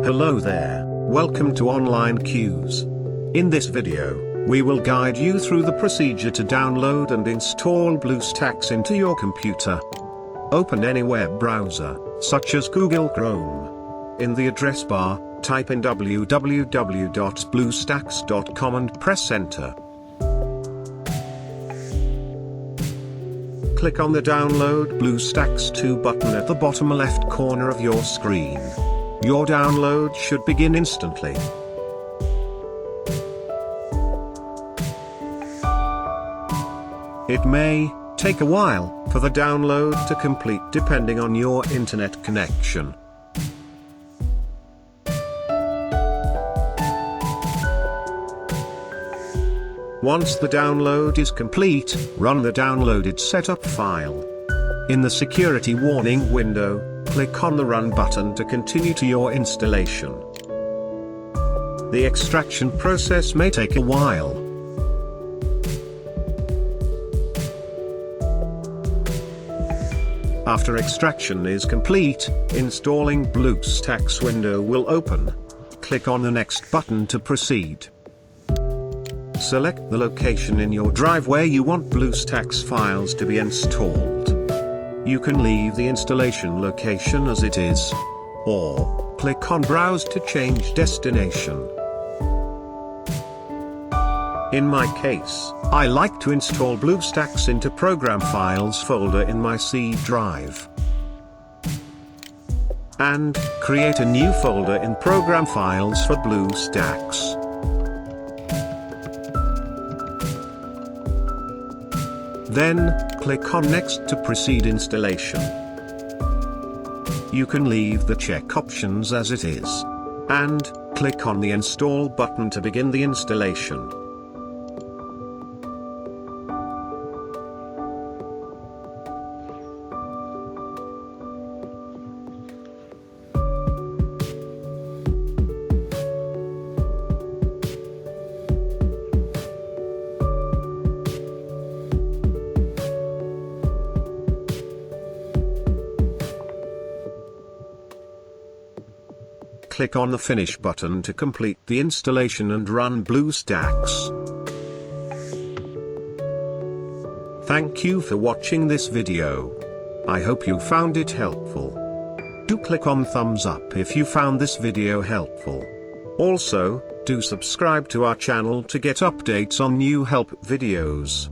Hello there, welcome to Online Cues. In this video, we will guide you through the procedure to download and install BlueStacks into your computer. Open any web browser, such as Google Chrome. In the address bar, type in www.bluestacks.com and press enter. Click on the Download BlueStacks 2 button at the bottom left corner of your screen. Your download should begin instantly. It may take a while for the download to complete depending on your internet connection. Once the download is complete, run the downloaded setup file. In the security warning window, click on the Run button to continue to your installation. The extraction process may take a while. After extraction is complete, installing BlueStacks window will open. Click on the Next button to proceed. Select the location in your drive where you want BlueStacks files to be installed. You can leave the installation location as it is, or click on Browse to change destination. In my case, I like to install BlueStacks into Program Files folder in my C drive, and create a new folder in Program Files for BlueStacks. Then, click on Next to proceed installation. You can leave the check options as it is, and click on the Install button to begin the installation. Click on the Finish button to complete the installation and run BlueStacks. Thank you for watching this video. I hope you found it helpful. Do click on thumbs up if you found this video helpful. Also, do subscribe to our channel to get updates on new help videos.